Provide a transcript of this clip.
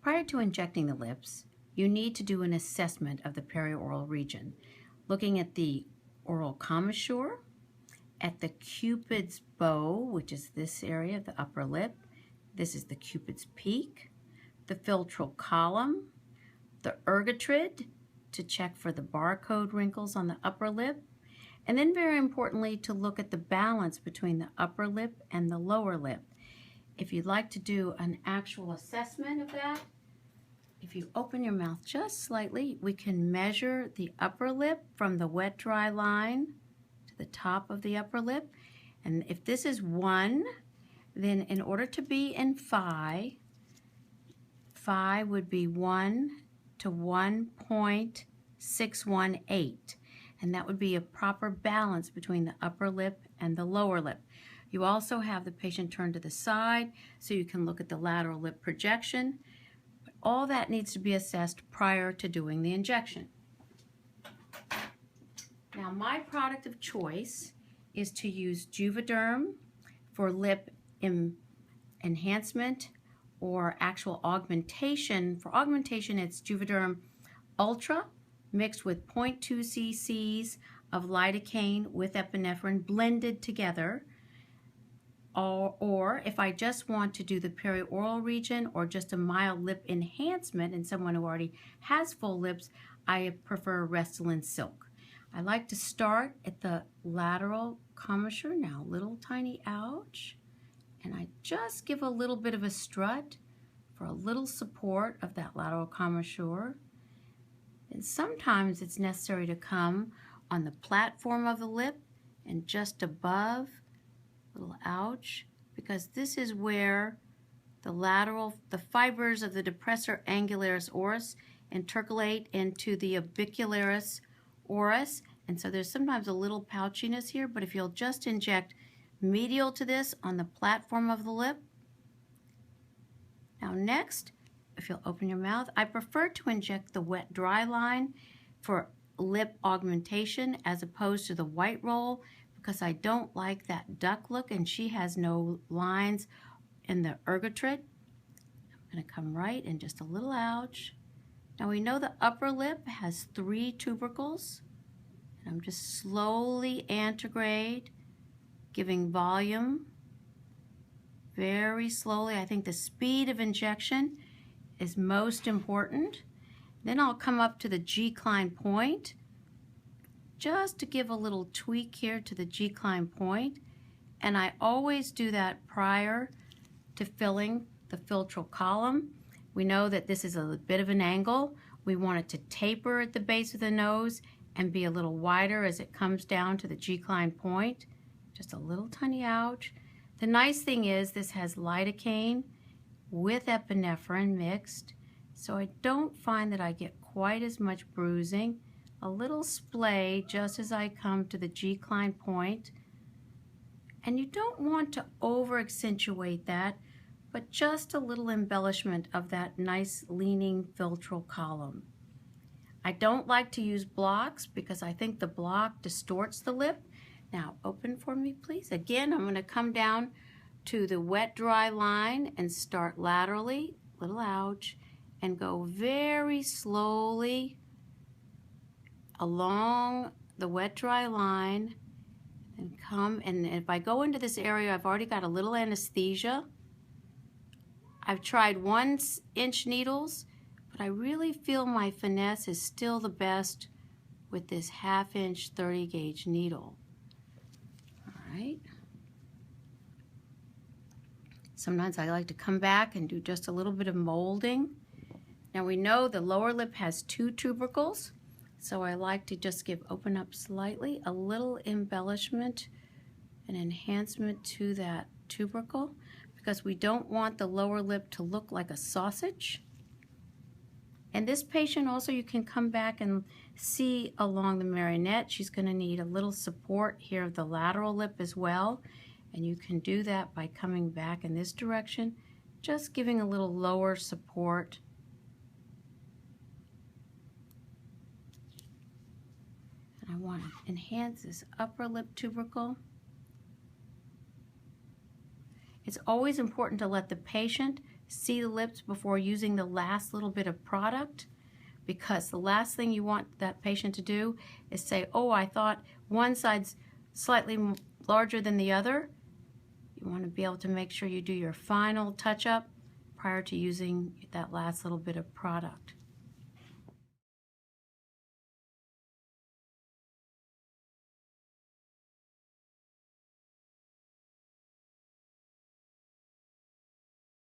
Prior to injecting the lips, you need to do an assessment of the perioral region, looking at the oral commissure, at the cupid's bow, which is this area of the upper lip. This is the cupid's peak, the philtral column, the ergotrid to check for the barcode wrinkles on the upper lip, and then very importantly to look at the balance between the upper lip and the lower lip. If you'd like to do an actual assessment of that, if you open your mouth just slightly, we can measure the upper lip from the wet-dry line to the top of the upper lip. And if this is 1, then in order to be in phi would be 1 to 1.618. And that would be a proper balance between the upper lip and the lower lip. You also have the patient turn to the side so you can look at the lateral lip projection. All that needs to be assessed prior to doing the injection. Now, my product of choice is to use Juvederm for lip enhancement or actual augmentation. For augmentation, it's Juvederm Ultra mixed with 0.2 cc's of lidocaine with epinephrine blended together. Or if I just want to do the perioral region or just a mild lip enhancement in someone who already has full lips, I prefer Restylane Silk. I like to start at the lateral commissure. Now, little tiny ouch. And I just give a little bit of a strut for a little support of that lateral commissure. And sometimes it's necessary to come on the platform of the lip and just above, little ouch, because this is where the fibers of the depressor angularis oris intercalate into the orbicularis oris, and so there's sometimes a little pouchiness here, but if you'll just inject medial to this on the platform of the lip. Now next, if you'll open your mouth, I prefer to inject the wet-dry line for lip augmentation as opposed to the white roll, because I don't like that duck look and she has no lines in the ergotrid. I'm going to come right and just a little ouch. Now we know the upper lip has 3 tubercles, and I'm just slowly antegrade, giving volume very slowly. I think the speed of injection is most important. Then I'll come up to the G-cline point just to give a little tweak here to the G-cline point, and I always do that prior to filling the philtral column. We know that this is a bit of an angle. We want it to taper at the base of the nose and be a little wider as it comes down to the G-cline point. Just a little tiny ouch. The nice thing is this has lidocaine with epinephrine mixed, so I don't find that I get quite as much bruising. A little splay just as I come to the G-cline point. And you don't want to over accentuate that, but just a little embellishment of that nice leaning philtral column. I don't like to use blocks because I think the block distorts the lip. Now open for me, please. Again, I'm going to come down to the wet-dry line and start laterally, little ouch, and go very slowly along the wet-dry line and come, and if I go into this area, I've already got a little anesthesia. I've tried 1-inch needles, but I really feel my finesse is still the best with this 1/2-inch 30-gauge needle. All right. Sometimes I like to come back and do just a little bit of molding. Now we know the lower lip has 2 tubercles, so I like to just open up slightly, a little embellishment and enhancement to that tubercle, because we don't want the lower lip to look like a sausage. And this patient also, you can come back and see along the marionette, she's going to need a little support here of the lateral lip as well. And you can do that by coming back in this direction, just giving a little lower support. And I want to enhance this upper lip tubercle. It's always important to let the patient see the lips before using the last little bit of product, because the last thing you want that patient to do is say, oh, I thought one side's slightly larger than the other. You want to be able to make sure you do your final touch-up prior to using that last little bit of product.